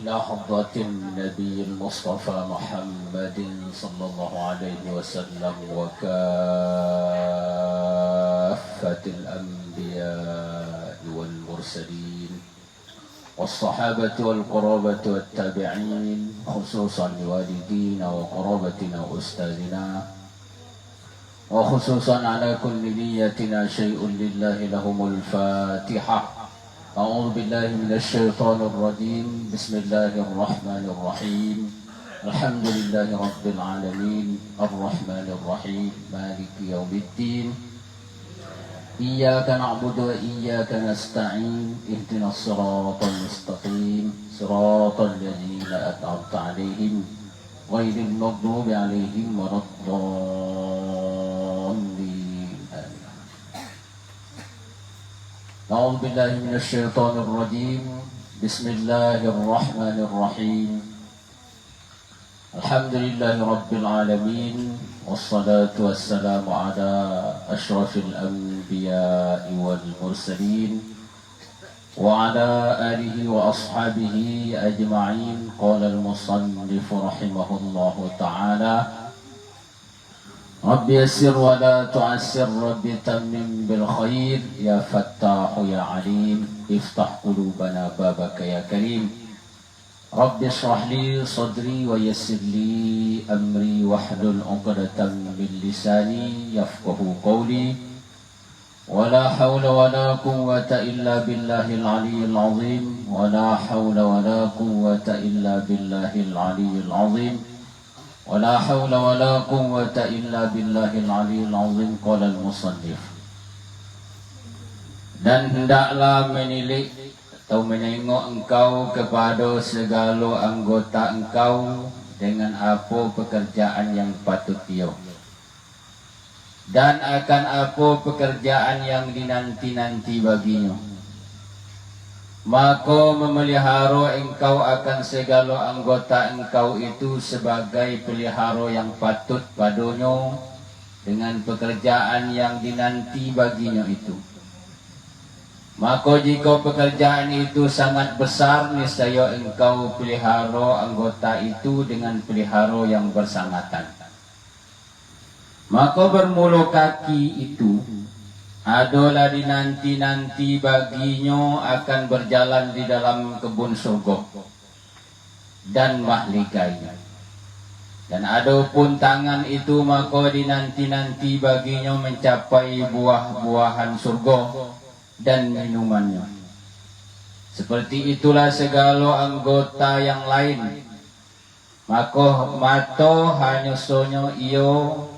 إلى حضرة النبي المصطفى محمد صلى الله عليه وسلم وكافة الأنبياء والمرسلين والصحابة والقرابة والتابعين خصوصا لوالدينا وقرابتنا وأستاذنا وخصوصا على كل نيتنا شيء لله لهم الفاتحة. أعوذ بالله من الشيطان الرجيم. بسم الله الرحمن الرحيم. الحمد لله رب العالمين الرحمن الرحيم مالك يوم الدين. إياك نعبد وإياك نستعين اهدنا الصراط المستقيم صراط الذين أنعمت عليهم غير المغضوب عليهم ولا الضالين. أعوذ بالله من الشيطان الرجيم. بسم الله الرحمن الرحيم. الحمد لله رب العالمين والصلاة والسلام على أشرف الأنبياء والمرسلين وعلى آله وأصحابه أجمعين. قال المصنف رحمه الله تعالى: رب يسر ولا تعسر، رب تمم بالخير، يا فتاح يا عليم، افتح قلوبنا بابك يا كريم. رب اشرح لي صدري ويسر لي أمري واحلل عقدة من لساني يفقه قولي. ولا حول ولا قوة إلا بالله العلي العظيم. ولا حول ولا قوة إلا بالله العلي العظيم. ولا حول ولا قوة إلا بالله العلي العظيم. قال المصنف: dan hendaklah menilik atau menengok engkau kepada segala anggota engkau dengan apa pekerjaan yang patut dia, dan akan apa pekerjaan yang dinanti-nanti baginya. Maka memelihara engkau akan segala anggota engkau itu sebagai pelihara yang patut padanya dengan pekerjaan yang dinanti baginya itu. Maka jika pekerjaan itu sangat besar, niscaya engkau pelihara anggota itu dengan pelihara yang bersangatan. Maka bermula kaki itu adalah dinanti-nanti baginya akan berjalan di dalam kebun surga dan mahlikanya. Dan adapun tangan itu, maka dinanti-nanti baginya mencapai buah-buahan surga dan minumannya. Seperti itulah segala anggota yang lain. Maka mata hanya sonyo iyo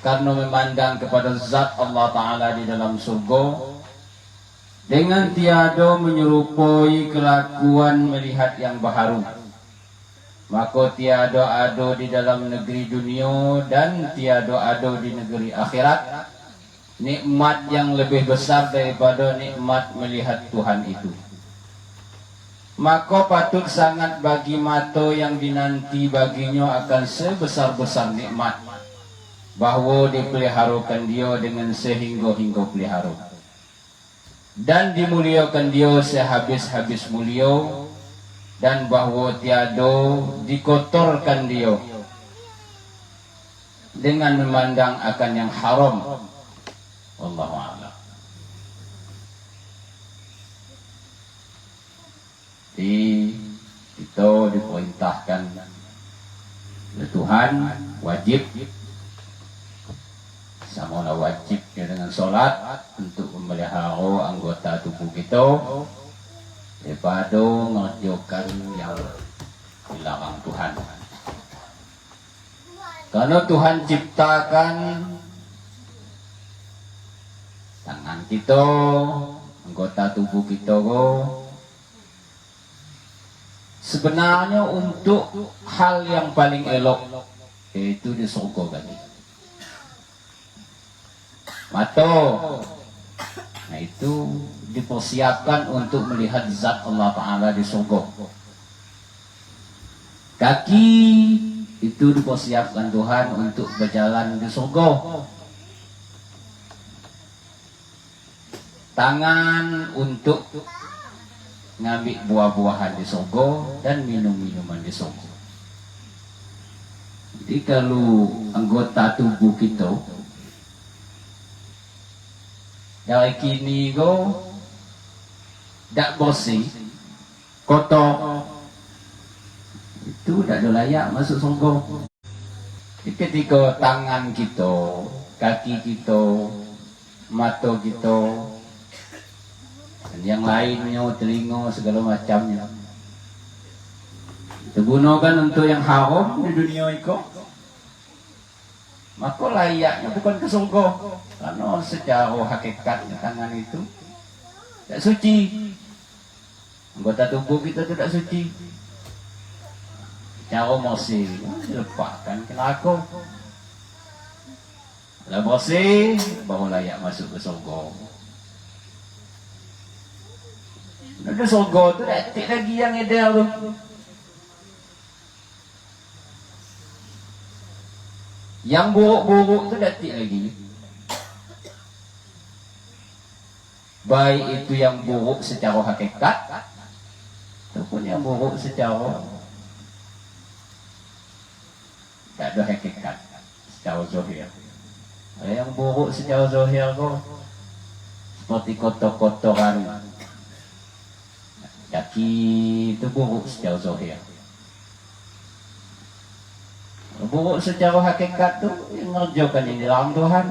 karena memandang kepada zat Allah Ta'ala di dalam surga, dengan tiada menyerupai kelakuan melihat yang baharu. Maka tiada ada di dalam negeri dunia dan tiada ada di negeri akhirat nikmat yang lebih besar daripada nikmat melihat Tuhan itu. Maka patut sangat bagi mata yang dinanti baginya akan sebesar-besar nikmat, bahawa dipeliharakan dia dengan sehingga-hingga pelihara, dan dimuliakan dia sehabis-habis mulia, dan bahawa tiada dikotorkan dia dengan memandang akan yang haram. Wallahu a'lam. Kita diperintahkan oleh Tuhan, wajib samalah wajibnya dengan solat untuk memelihara anggota tubuh kita daripada mengerjakan yang dilarang Tuhan. Karena Tuhan ciptakan tangan kita, anggota tubuh kita sebenarnya untuk hal yang paling elok, yaitu di surga tadi. Mata, nah itu dipersiapkan untuk melihat zat Allah Ta'ala di surga. Kaki itu dipersiapkan Tuhan untuk berjalan di surga. Tangan untuk ngambil buah-buahan di surga dan minum-minuman di surga. Jadi kalau anggota tubuh kita dari kini go tak bersih, kotor, itu tak ada layak masuk surga. Jadi ketika tangan kita, kaki kita, mata kita, dan yang lainnya, telinga, segala macamnya, digunakan untuk yang haram di dunia ini, maka layaknya bukan ke surga. Karena secara hakikatnya tangan itu tak suci. Anggota tubuh kita itu tak suci. Cara bersih, dilepaskan ke neraka. Kalau bersih, baru layak masuk ke surga. Ada surga tu tak lagi yang ideal tu. Yang buruk-buruk tu tak lagi. Baik itu yang buruk secara hakikat ataupun yang buruk secara tak ada hakikat, secara zahir. Yang buruk secara zahir tu seperti kotor-kotoran kaki, itu buruk secara zahir. Buruk secara hakikat tu yang mengerjakan ini dalam Tuhan.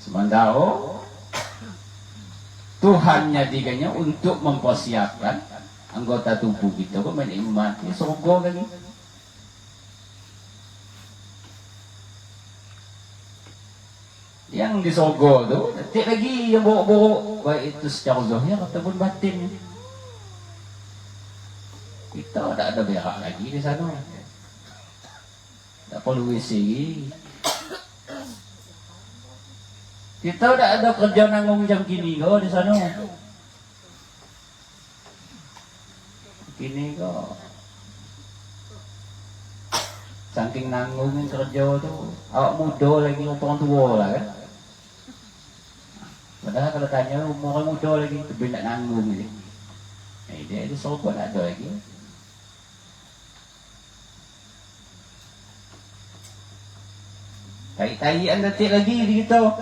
Sementara Tuhan nyadikannya untuk mempersiapkan anggota tubuh kita kok menikmati surga lagi. Yang di surga tu tak lagi yang buruk-buruk, baik itu secara zahir ataupun batin. Kita tak ada berak lagi di sana. Tak perlu WC. Kita tak ada kerja nanggung jam kini kau di sana. Kini kau saking nanggungin kerja tu, awak muda lagi orang tua lah kan. Padahal kalau tanya umur muda lagi, tapi nak nanggung ni. Dia itu sobat tak ada lagi. Tai-taian detik lagi di kita.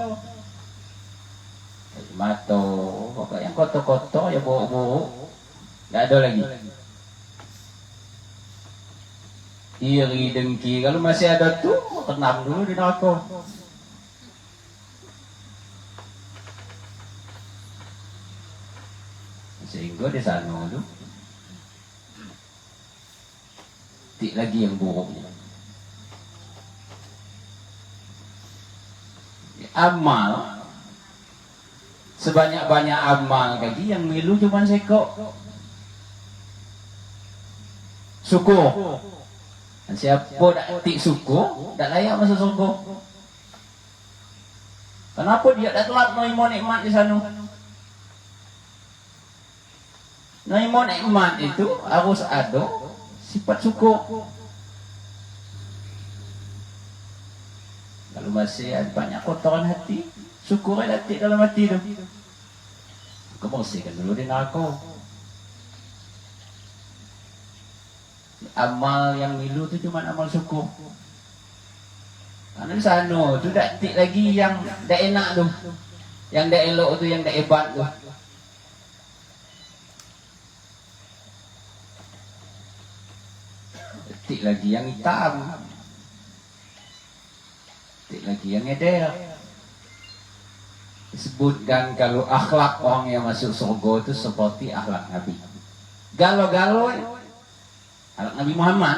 Mata, pokok yang kotor-kotor, yang buruk-buruk, tak ada lagi. Iri, dengki, kalau masih ada tu, tenang dulu di neraka. Sehingga di sana tu, tak lagi yang buruknya. Amal, sebanyak-banyak amal lagi yang milu cuma sekok. Syukur. Dan siapa tak tik syukur, tak layak masuk surga. Kenapa dia tak telat menerima nikmat di sana? Menerima nikmat itu harus ada sifat syukur. Kalau masih ada banyak kotoran hati, syukurnya hati dalam hati tu. Kau bersihkan dulu di neraka. Amal yang milu tu cuma amal syukur. Karena di sana tu tak lagi yang tak enak tu. Yang tak elok tu, yang tak hebat tu. Tak lagi yang hitam. Tak lagi yang edel. Disebutkan kalau akhlak orang yang masuk surga itu seperti akhlak Nabi. Galau-galau akhlak Nabi Muhammad.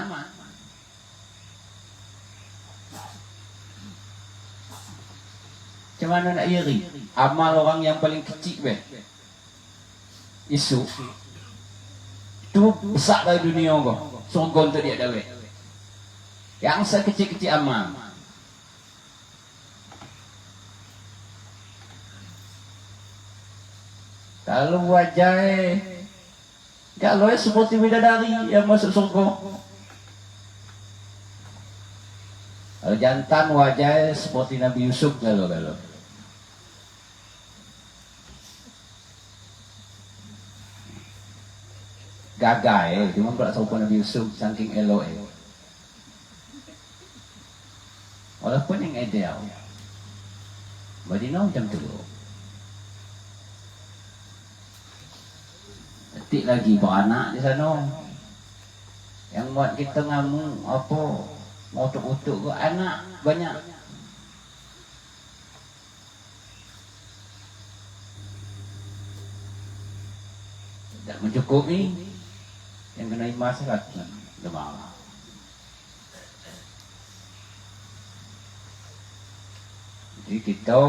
Macam mana nak iri? Amal orang yang paling kecil isu itu besar dari dunia kau. Surga untuk dia dah yang sekecil-kecil amal. Kalau wajah kalau seperti bidadari yang masuk surga. Kalau jantan wajah, seperti Nabi Yusuf galau-galau. gagai, cuma pula sopan Nabi Yusuf saking elok. Walaupun yang ideal, Madinah macam tu. Ketik lagi beranak di sana. Yang buat kita ngamu apa, ngotok-otok ke anak banyak. Tak mencukupi, yang kena imas lagi demam. Jadi kita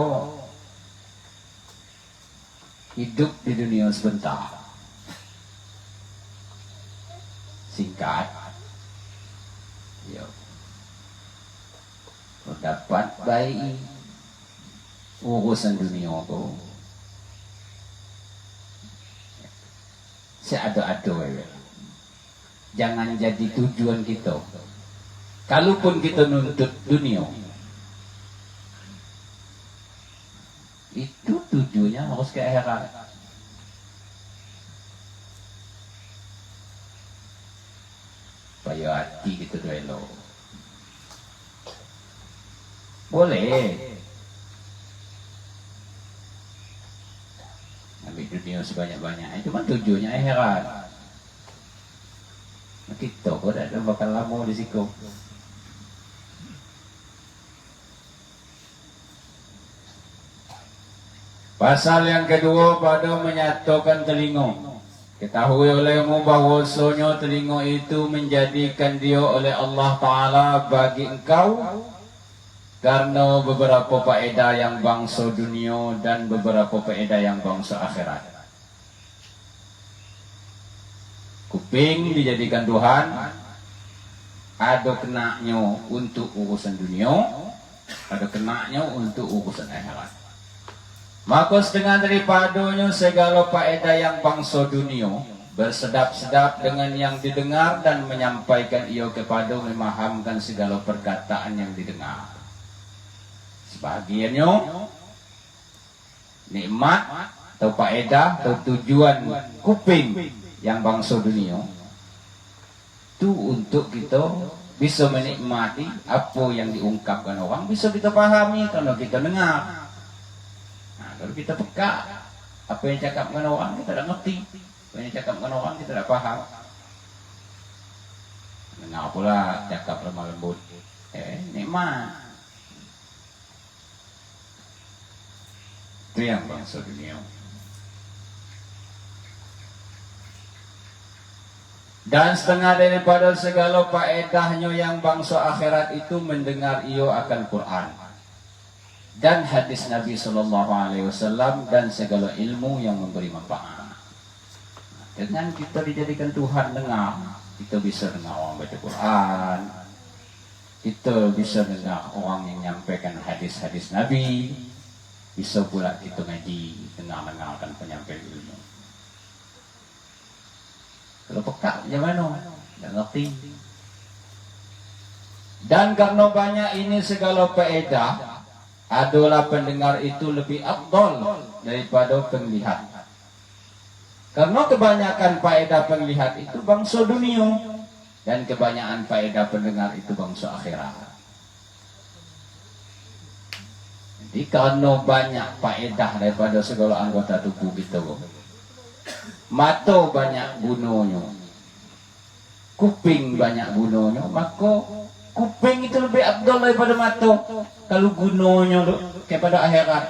hidup di dunia sebentar, singkat, ya, dapat baik urusan dunia tu, seado-ado ya. Jangan jadi tujuan kita. Kalaupun kita nuntut dunia, itu tujuannya harus ke akhirat. Supaya hati kita tu elok. Boleh ambil dunia sebanyak-banyak, cuma tujuannya akhirat. Kita kok tak ada bakal lama di situ. Pasal yang kedua pada menyatukan telinga. Ketahui olehmu bahwasanya telinga itu menjadikan dia oleh Allah Ta'ala bagi engkau karena beberapa faedah yang bangsa dunia dan beberapa faedah yang bangsa akhirat. Kuping dijadikan Tuhan, ada kenaknya untuk urusan dunia, ada kenaknya untuk urusan akhirat. Maka setengah daripadanya segala faedah yang bangsa dunia bersedap-sedap dengan yang didengar dan menyampaikan ia kepada memahamkan segala perkataan yang didengar. Sebahagiannya nikmat atau faedah atau tujuan kuping yang bangsa dunia itu untuk kita bisa menikmati apa yang diungkapkan orang, bisa kita pahami kalau kita dengar. Nah, kalau kita peka apa yang cakapkan orang kita tak ngerti, apa yang cakapkan orang kita tak paham. Dengar pula cakap lemah lembut, nikmat. Itu yang bangsa dunia. Dan setengah daripada segala faedahnya yang bangsa akhirat itu mendengar ia akan Quran dan hadis Nabi SAW dan segala ilmu yang memberi manfaat. Dengan kita dijadikan Tuhan dengar, kita bisa dengar orang baca Quran, kita bisa dengar orang yang menyampaikan hadis-hadis Nabi, bisa pula kita ngaji, dengar-dengarkan penyampaian ilmu. Kalau peka macam mana? Tak ngerti. Dan karena banyak ini segala faedah, adalah pendengar itu lebih afdal daripada penglihat. Karena kebanyakan faedah penglihat itu bangsa dunia dan kebanyakan faedah pendengar itu bangsa akhirat. Jadi karena banyak faedah daripada segala anggota tubuh kita, mata banyak gunanya, kuping banyak gunanya, maka kuping itu lebih afdal daripada mata kalau gunanya kepada akhirat.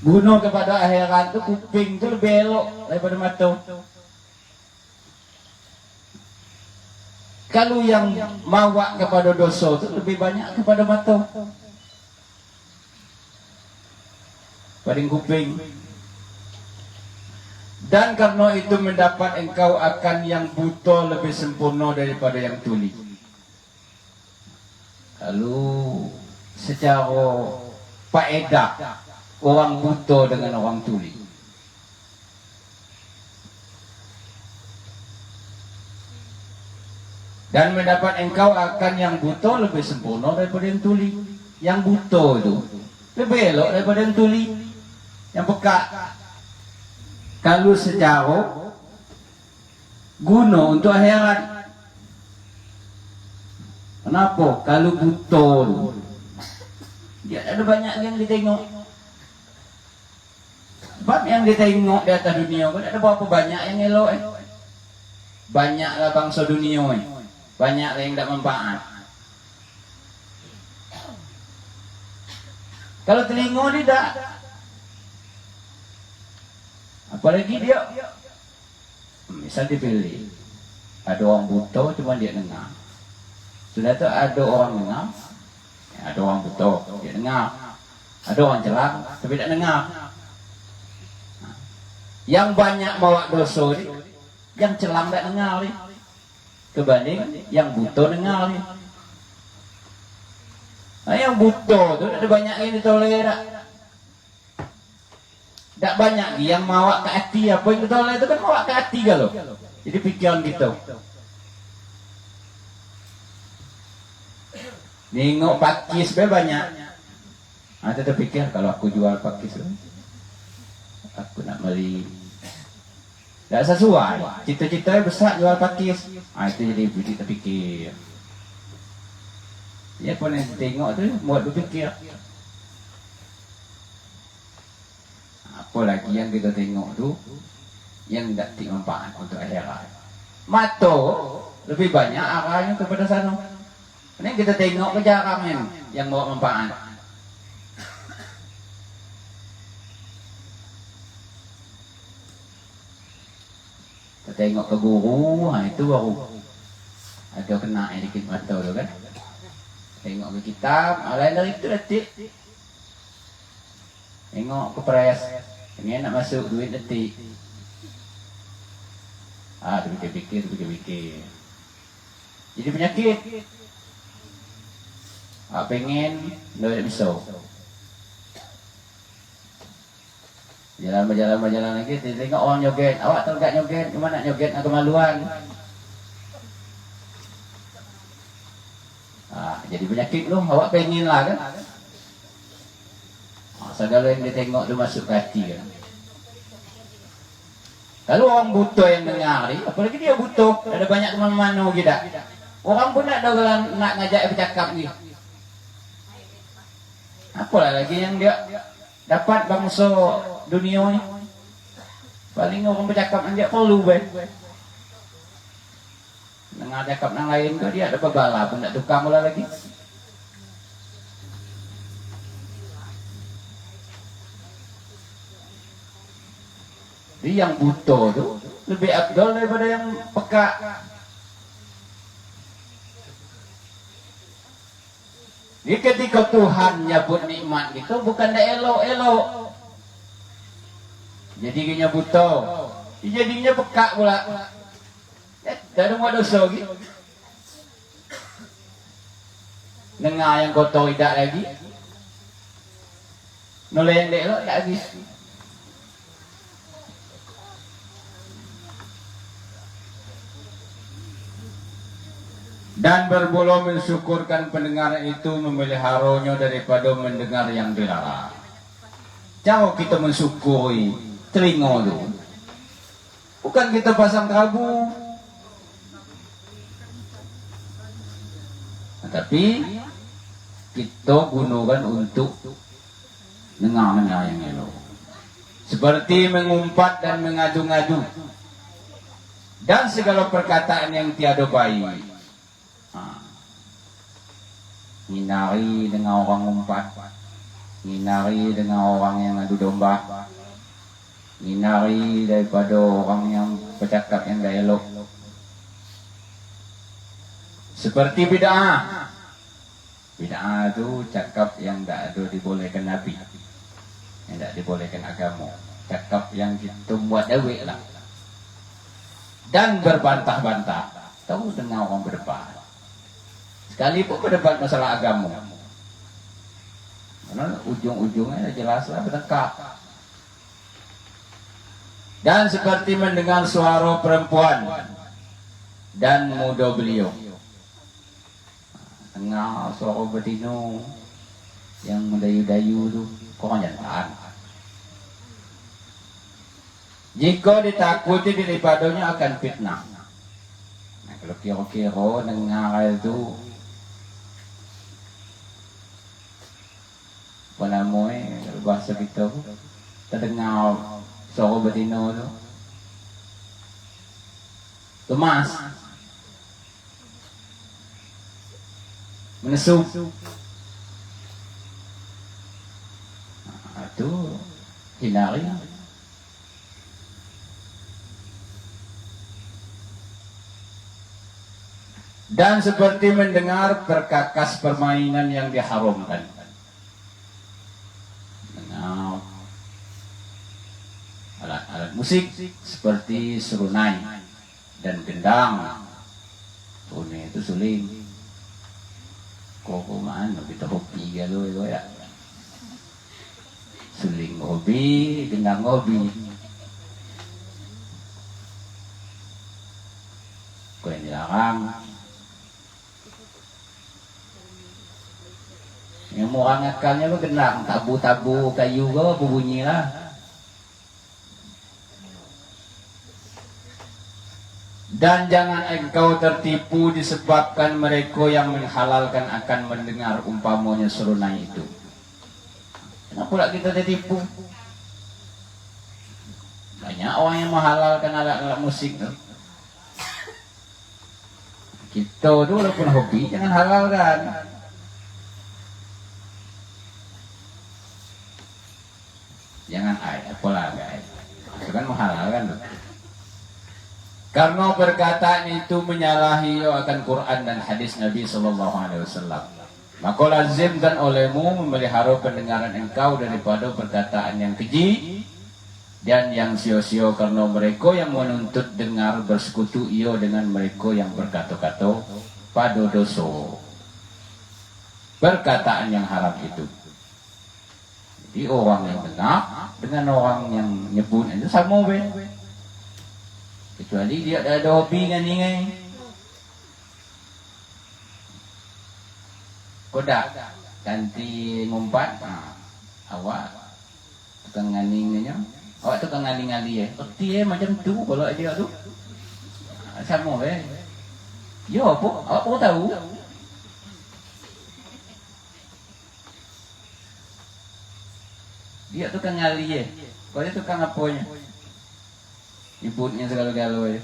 Guna kepada akhirat itu kuping itu lebih elok daripada mata. Kalau yang mawa kepada dosa itu lebih banyak kepada mata paling kuping. Dan karena itu mendapat engkau akan yang buta lebih sempurna daripada yang tuli. Kalau secara faedah orang buta dengan orang tuli, dan mendapat engkau akan yang buta lebih sempurna daripada yang tuli. Yang buta itu lebih elok daripada yang tuli, yang peka. Kalau secara guna untuk akhirat. Kenapa? Kalau buta tu, dia ada banyak yang ditengok. Sebab yang ditengok di atas dunia kan ada berapa banyak yang elok Banyaklah bangsa dunia banyaklah yang tak manfaat. Kalau telinga tidak, apalagi dia misal dipilih, ada orang buta cuma dia dengar. Sudah tu ada orang dengar, ada orang buta dia dengar, ada orang celang tapi tak dengar. Yang banyak bawa dosa ni, yang celang tak dengar ni, kebanding yang buta dengar ni. Yang buta tu ada banyak yang ditoleh tak? Tak banyak yang mawa ke hati. Apa yang ditoleh tu kan mawa ke hati kalau. Jadi pikiran kita. Nengok pakis banyak. Ada terfikir kalau aku jual pakis tu, aku nak beli. Tak sesuai. Cita-cita besar jual pakis. Itu jadi budi terfikir. Ya pun yang tengok tu buat berfikir. Apa lagi yang kita tengok tu yang tak manfaat untuk akhirat. Mata lebih banyak arahnya kepada sana. Ini kita tengok ke jarang yang bawa manfaat. Kita tengok ke guru, itu baru ada kena dikit mata tu kan. Tengok ke kitab, lain dari itu detik. Tengok ke pres, ini nak masuk duit detik. Dia fikir. Jadi penyakit. Pengen, dia tak bisa. Jalan lagi, tengok orang nyoget. Awak tahu tak nyoget? Cuma nak nyoget nak kemaluan. Jadi penyakit lu, awak pengen lah kan. Segala yang dia tengok tu masuk ke hati kan. Kalau orang buta yang dengar ni, apalagi dia buta, ada banyak kemana-mana kita. Orang pun nak ngajak bercakap ni. Apalah lagi yang dia dapat bangsa dunia ni. Paling orang bercakap dia perlu baik. Dengar cakap yang lain tu dia ada pebala pun tak tukar mula lagi. Jadi yang buta tu lebih afdal daripada yang peka. Jadi ketika Tuhan nyabut nikmat gitu bukan dah elok-elok. Jadinya buta, jadinya peka pula. Tak ada buat dosa lagi. Dengar yang kotor tidak lagi. Noleh yang dek tak lagi. Dan berbolo mensyukurkan pendengar itu memeliharanya daripada mendengar yang dilarang. Cara kita mensyukuri telinga itu. Bukan kita pasang kerabu. Tapi kita gunakan untuk dengar-dengar yang elok. Seperti mengumpat dan mengadu-ngadu. Dan segala perkataan yang tiada baik. Hinari dengan orang umpat. Hinari dengan orang yang adu domba. Hinari daripada orang yang bercakap yang tak elok. Seperti bid'ah. Bid'ah itu cakap yang tak ada dibolehkan Nabi, yang tak dibolehkan agama. Cakap yang kita buat dawik lah. Dan berbantah-bantah. Tahu dengan orang berdebat. Sekalipun berdebat masalah agama. Karena ujung-ujungnya jelaslah bertengkar. Dan seperti mendengar suara perempuan dan muda beliau. Dengar suara betina yang mendayu-dayu tu, korang jangan. Jika ditakuti daripadanya akan fitnah. Nah, kalau kira-kira dengar itu apa namanya bahasa kita terdengar suara betina tu Tumas menesu itu hindari. Dan seperti mendengar perkakas permainan yang diharamkan. Dengar alat-alat musik seperti serunai dan gendang. Serunai itu suling. Koko mana kita hobi kalau itu ya. Suling hobi, gendang hobi. Kau yang dilarang. Yang orang akalnya lo gendang, tabu-tabu kayu ke berbunyi lah. Dan jangan engkau tertipu disebabkan mereka yang menghalalkan akan mendengar umpamanya serunai itu. Kenapa pula kita tertipu? Banyak orang yang menghalalkan alat-alat musik tuh. Kita tuh walaupun hobi jangan halalkan. Jangan apalah guys. Itu kan menghalalkan tuh. Karena perkataan itu menyalahi akan Quran dan hadis Nabi SAW. Maka lazimkan olehmu memelihara pendengaran engkau daripada perkataan yang keji dan yang sia-sia, karena mereka yang menuntut dengar bersekutu ia dengan mereka yang berkata-kata pada dosa. Perkataan yang haram itu. Jadi orang yang dengar dengan orang yang nyebut itu sama be. Kecuali dia ada hobi dengan ini. Kodak ganti ngumpat, awak tukang ngalingnya, awak tukang ngaling-ngali ya. Erti macam tu kalau dia tu. Sama be. Ya apa? Awak pun tahu. Dia tukang ngali ya. Kalau dia tukang apanya? Ibutnya segala-gala ya.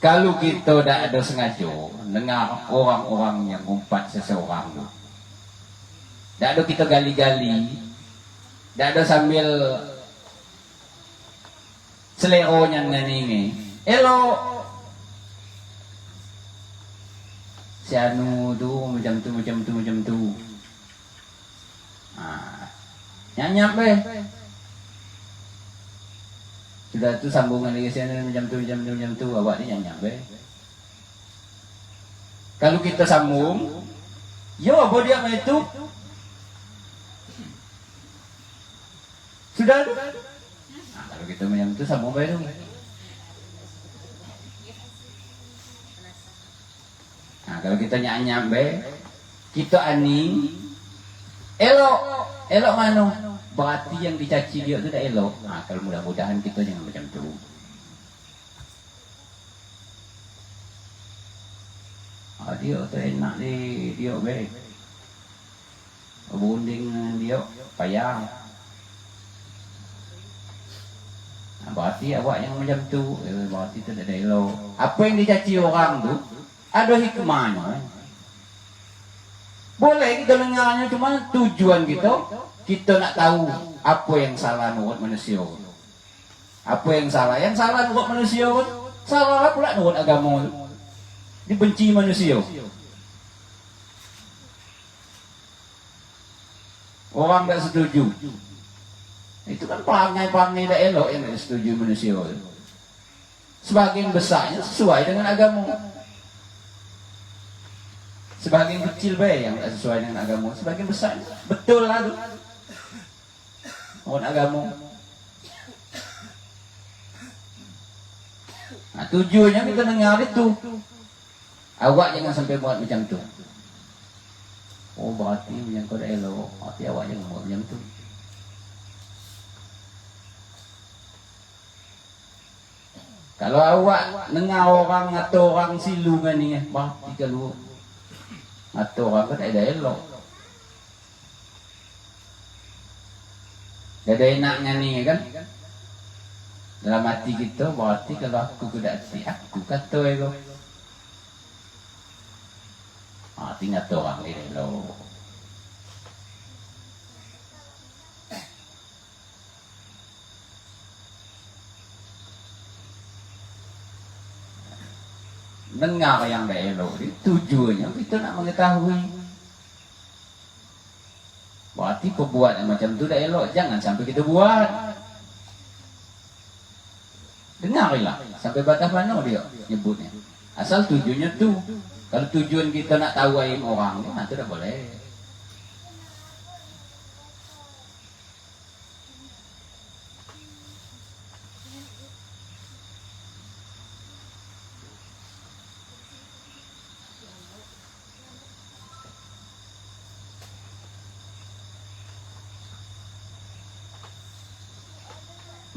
Kalau kita tidak ada sengaja dengar orang-orang yang ngumpat seseorang tu, tidak ada kita gali-gali, tidak ada sambil seleronya dengan ini, elok si anu tu macam tu. Nyanyap be. Sudah tu sambungan lagi si anu macam tu. Awak ni nyanyap be. Kalau kita sambung, yo apa dia mah itu? Sudah tu. Kalau kita macam tu sambung be tu. Kalau kita nyanyap be, kita aning, elok mana? Berarti yang dicaci dia tu dah elok. Kalau mudah-mudahan kita jangan macam tu. Dia tu enak dia be. Bonding dia payah. Berarti awak yang macam tu, berarti tu dah elok. Apa yang dicaci orang tu? Ada hikmahnya. Boleh kita dengarnya, cuma tujuan kita nak tahu apa yang salah menurut manusia. Apa yang salah? Yang salah menurut manusia salah pula menurut agama. Dibenci manusia. Orang tak setuju. Itu kan perangai-perangai tak elok yang tak setuju manusia. Sebagian besarnya sesuai dengan agama. Sebagian kecil baik yang tak sesuai dengan agama. Sebagian besar betul lah tu orang agama. Tujuannya kita dengar itu. Awak jangan sampai buat macam tu. Oh berarti yang kau dah elok, berarti awak yang buat macam tu. Kalau awak dengar orang atau orang silu kan ni, berarti kalau atau orang kan tak ada elok. Tak ada enaknya ni kan. Dalam hati kita berarti kalau aku kuda hati, aku kata itu. Tinggal tu orang ni elok. Dengar yang tak elok, tujuannya kita nak mengetahui. Berarti perbuatan macam tu tak elok, jangan sampai kita buat. Dengarlah sampai batas mana dia nyebutnya. Asal tujuannya tu. Kalau tujuan kita nak tahu aib orang, itu tak boleh.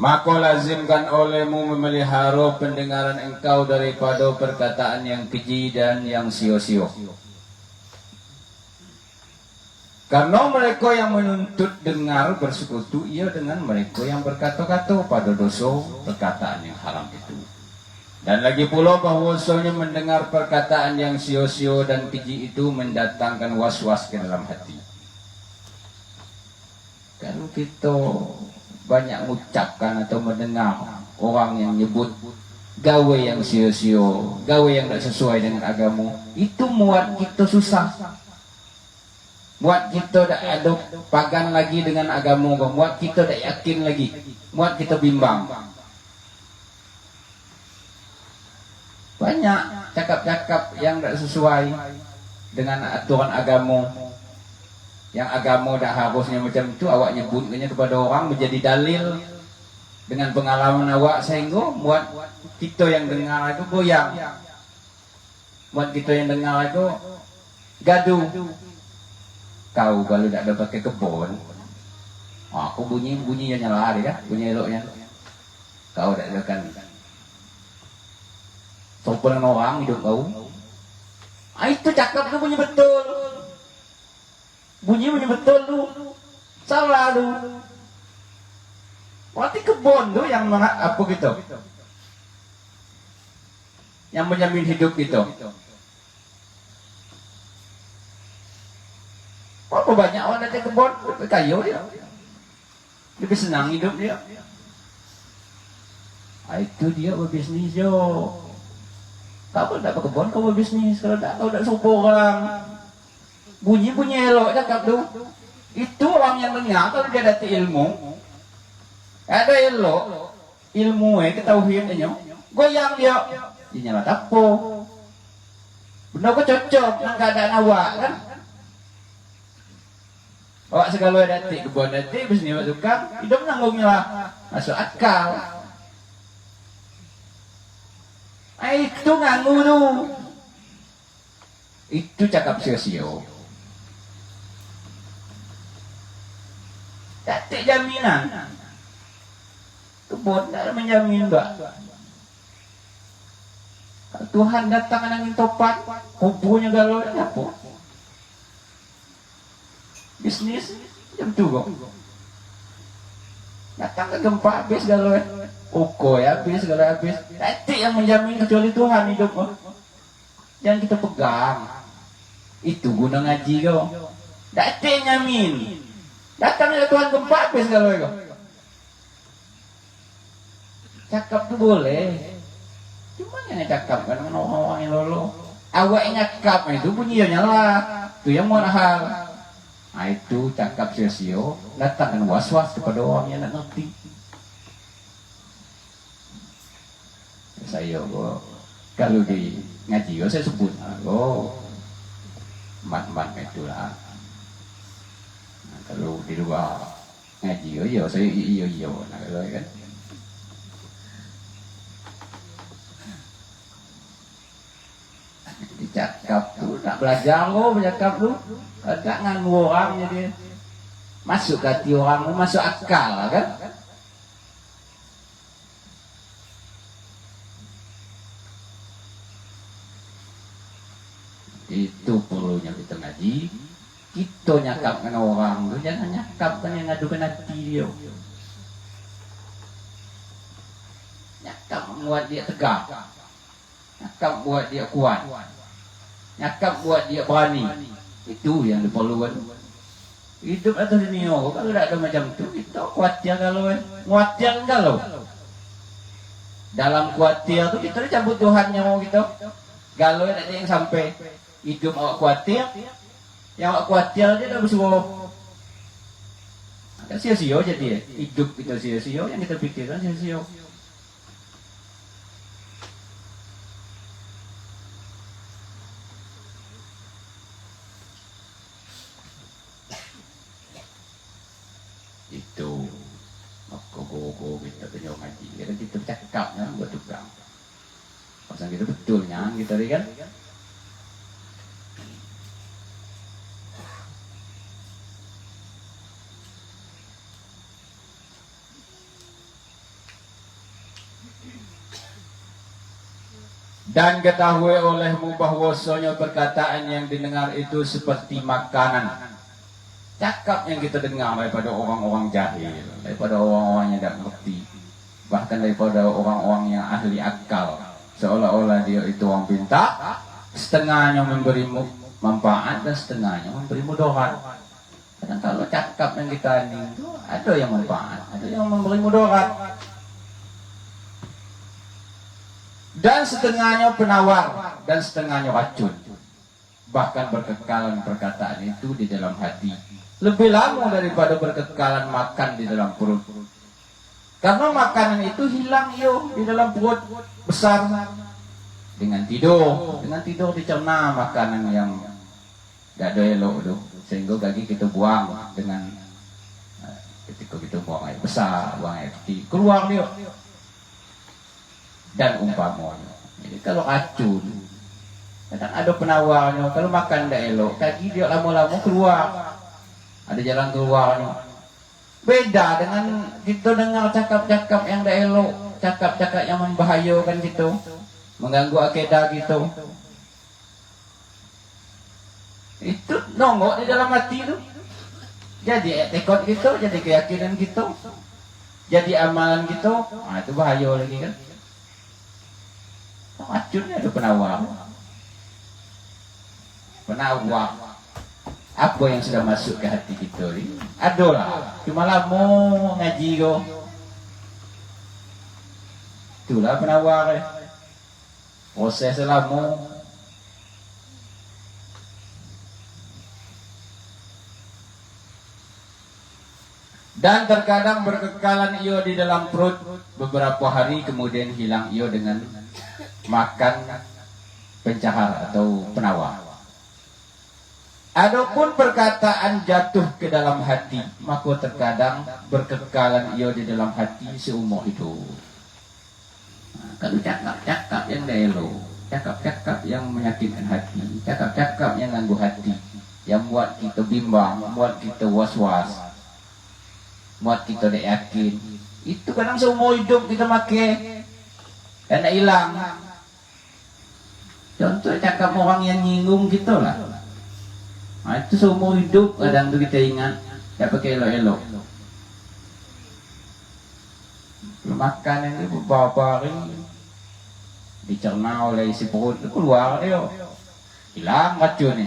Maka lazimkan olehmu memelihara pendengaran engkau daripada perkataan yang keji dan yang sio-sio. Karena mereka yang menuntut dengar bersekutu ia dengan mereka yang berkata-kata pada dosa perkataan yang haram itu. Dan lagi pula bahwasanya mendengar perkataan yang sio-sio dan keji itu mendatangkan was-was ke dalam hati. Kalau kita banyak mengucapkan atau mendengar orang yang nyebut gawe yang sio-sio, gawe yang tak sesuai dengan agama, itu muat kita susah, muat kita tak ada pagan lagi dengan agama, muat kita tak yakin lagi, muat kita bimbang. Banyak cakap-cakap yang tak sesuai dengan aturan agama. Yang agama dah harusnya macam tu, awak nyebutnya kepada orang menjadi dalil dengan pengalaman awak sehingga buat kita yang dengar itu goyang, buat kita yang dengar itu gaduh. Kau kalau tak ada pakai kebun, aku bunyi yang nyala dia, bunyi eloknya. Kau tak ada kan sopan orang hidup kau. Itu cakap tu bunyi betul. Bunyi betul tu, salah tu. Berarti kebun tu yang apa gitu, yang menjamin hidup gitu. Berapa banyak orang datang kebun, kayu dia, lebih senang hidup dia. Itu dia berbisnis jo. Kau tak berkebun, kau berbisnis. Kalau tak, kau tak suruh orang. Bunyi elok cakap tu. Itu orang yang dengar kalau dia ada ilmu. Ada elok ilmu ketauhidannya. Goyang dia. Dia nyala tapo. Benda kau cocok dengan keadaan awak kan. Awak segala datik kebun datik bisnis awak suka, hidup nanggungnya lah. Masuk akal. Itu nganggu tu. Itu cakap sio-sio. Tak ada jaminan. Kebun tak ada menjamin tak. Tuhan datang angin topat, kubunya galau apa? Bisnis jam tu kok. Datang ke gempa habis galau. Ukoi habis galau habis. Tak ada yang menjamin kecuali Tuhan hidup kok. Jangan kita pegang. Itu guna ngaji kau. Tak ada yang nyamin. Datang ya Tuhan gempa habis kalau itu. Cakap tu boleh. Cuma yang cakap kan dengan orang-orang yang lolo. Awak yang cakap itu bunyi nyala. Itu yang mahal. Nah itu cakap sio-sio. Datang dengan was-was kepada orang yang tak ngerti. Saya kalau di ngaji saya sebut. Mat-mat itulah. Kalau di luar ngaji, saya iya. Nah, kalau kan, dicakap tu, nak belajar bercakap tu, Agak nganggu orang jadi masuk ke hati orang, masuk akal kan. Itu perlunya kita ngaji, kita nyakapkan orang, jangan nyakapkan yang ngadukan hati dia. Nyakap buat dia tegak, nyakap buat dia kuat, nyakap buat dia berani. Itu yang diperlukan. Hidup atau dunia, kalau tidak ada macam itu, kita khawatir kalau dalam khawatir itu kita cabut Tuhan yang mau kita. Kalau ada yang sampai hidup awak khawatir, yang awak khawatir dia dah bersuruh. Kan sia-sia jadi hidup kita sia-sia, yang kita pikirkan sia-sia. Itu koko kita punya ngaji, kita cakapnya buat tukang. Pasang kita betulnya kita kan. Dan ketahui olehmu bahwasanya perkataan yang didengar itu seperti makanan. Cakap yang kita dengar daripada orang-orang jahil, daripada orang-orang yang tidak mengerti, bahkan daripada orang-orang yang ahli akal, seolah-olah dia itu orang pintar, setengahnya memberimu manfaat dan setengahnya memberi mudarat. Kadang kalau cakap yang kita ini itu ada yang manfaat, ada yang memberi mudarat, dan setengahnya penawar dan setengahnya racun. Bahkan berkekalan perkataan itu di dalam hati lebih lama daripada berkekalan makan di dalam perut. Karena makanan itu hilang di dalam perut besar dengan tidur. Dengan tidur dicerna makanan yang tidak ada elok itu, sehingga kaki kita buang dengan ketika kita buang air besar, buang air kecil, keluar dia. Dan umpamanya, jadi kalau racun, kadang ada penawarnya. Kalau makan tidak elok, kaki dia lama-lama keluar. Ada jalan keluarnya. Beda dengan kita dengar cakap-cakap yang tidak elok, cakap-cakap yang membahayakan kita, mengganggu akidah kita. Itu nongok di dalam hati itu. Jadi tekad kita, jadi keyakinan kita, jadi amalan kita. Nah, itu bahaya lagi kan. Racunnya ada penawar. Penawar. Apa yang sudah masuk ke hati kita ini? Adalah. Cuma lah mau ngaji kau. Itulah penawar. Proses lama. Dan terkadang berkekalan ia di dalam perut beberapa hari, kemudian hilang ia dengan makan pencahar atau penawar. Adapun perkataan jatuh ke dalam hati, maka terkadang berkekalan ia di dalam hati seumur hidup. Nah, kalau cakap-cakap yang elok, cakap-cakap yang menyakitkan hati, cakap-cakap yang ganggu hati, yang buat kita bimbang, buat kita was-was, buat kita tidak yakin, itu kadang seumur hidup kita pakai dan tidak hilang. Contoh cakap orang yang nyinggung kita lah. Nah, itu seumur hidup kadang tu kita ingat, tak pakai elok-elok. Makan ini beberapa hari dicerna oleh isi perut, keluar dia, hilang racun ni.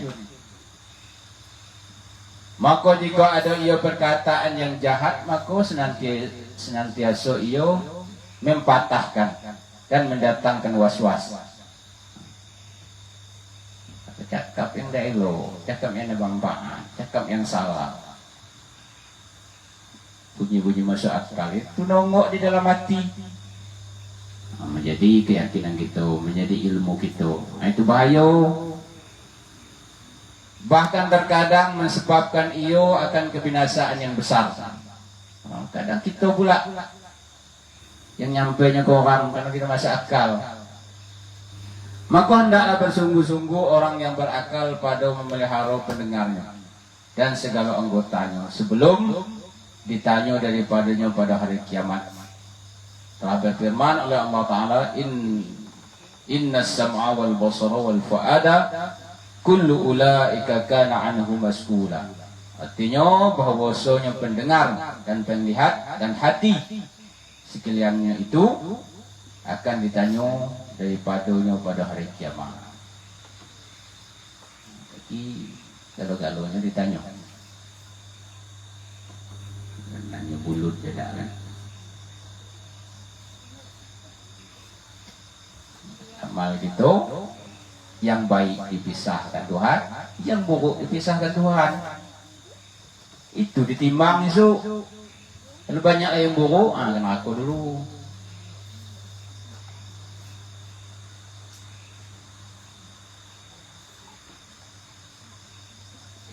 Maka jika ada ia perkataan yang jahat, maka senantiasa ia mempatahkan dan mendatangkan was-was. Cakap yang tidak elok, cakap yang ada manfaat, cakap yang salah, bunyi-bunyi masuk akal itu nongok di dalam hati, menjadi keyakinan kita, menjadi ilmu kita. Nah, itu bahaya. Bahkan terkadang menyebabkan ia akan kebinasaan yang besar. Kadang kita pula yang nyampainya ke orang karena kita masuk akal. Maka hendaklah bersungguh-sungguh orang yang berakal pada memelihara pendengarnya. dan segala anggotanya sebelum ditanya daripadanya pada hari kiamat. Telah berfirman oleh Allah Ta'ala, Inna sam'a wal basara wal fu'ada kullu ulaika kana anhu mas'ula. Artinya bahwasanya pendengar dan penglihat dan hati sekaliannya itu akan ditanya daripadanya pada hari kiamat. Jadi galau-galaunya ditanya. Nanya bulut beda kan. Amal gitu, yang baik dipisahkan Tuhan, yang buruk dipisahkan Tuhan. Itu ditimbang itu. Kalau banyak yang buruk, kena aku dulu.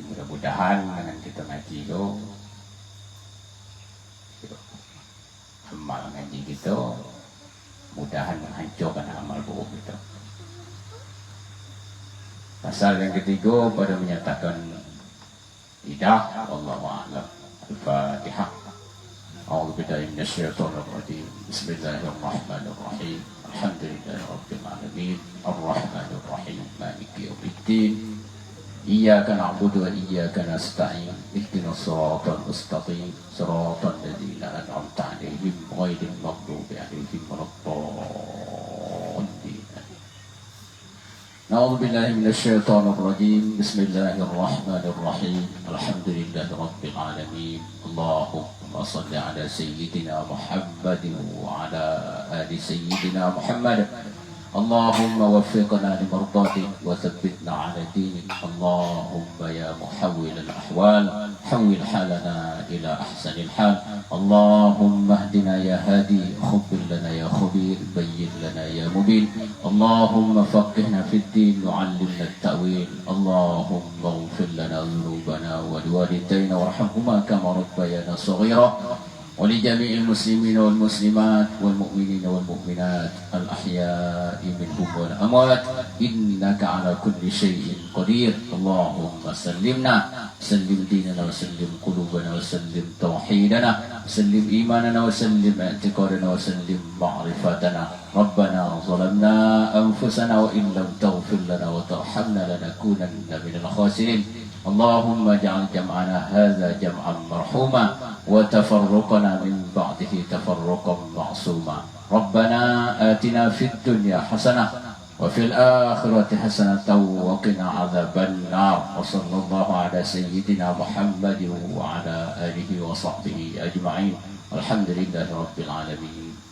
Mudah-mudahan dengan kita ngaji itu, amal ngaji gitu, mudahan menghancurkan amal buruk itu. Pasal yang ketiga pada menyatakan tidak, Allahu a'lam. Al-Fatihah. A'udzu billahi minasyaitonir rajim. Bismillahirrahmanirrahim. Alhamdulillahirabbil alamin. Arrahmanir rahim. Maliki yaumiddin. Iyyaka na'budu wa iyyaka nasta'in. Ihdinas siratal mustaqim. Siratal ladzina an'amta 'alaihim ghairil maghdubi 'alaihim waladdallin. A'udzu billahi minasyaitonir rajim. Bismillahirrahmanirrahim. Alhamdulillahirabbil alamin. Allahumma shalli ala sayyidina Muhammadin wa ala ali sayyidina Muhammad. Allahumma waffiqna limardati wa thabbitna ala dinik. Allahumma ya muhawwil al-ahwal hawwil halana ila ahsanil hal. Allahumma hdina ya hadi, khubbir lana ya khubir, bayyin lana ya mubin. Allahumma faqihna fid din, nu'allimna at-ta'wil. Allahumma ighfir lana dhunubana wa liwalidayna warhamhuma kama rabbayana shaghira. ولجميع المسلمين والمسلمات والمؤمنين والمؤمنات الأحياء منهم والأموات إنك على كل شيء قدير. اللهم سلمنا، سلم ديننا وسلم قلوبنا وسلم توحيدنا وسلم إيماننا وسلم اعتقادنا وسلم معرفتنا. ربنا ظلمنا أنفسنا وإن لم تغفر لنا وترحمنا لنكونن من الخاسرين. اللهم اجعل جمعنا هذا جمعا مرحوما وتفرقنا من بعده تفرقا معصوما. ربنا آتنا في الدنيا حسنة وفي الآخرة حسنة وقنا عذاب النار. وصلى الله على سيدنا محمد وعلى آله وصحبه أجمعين. الحمد لله رب العالمين.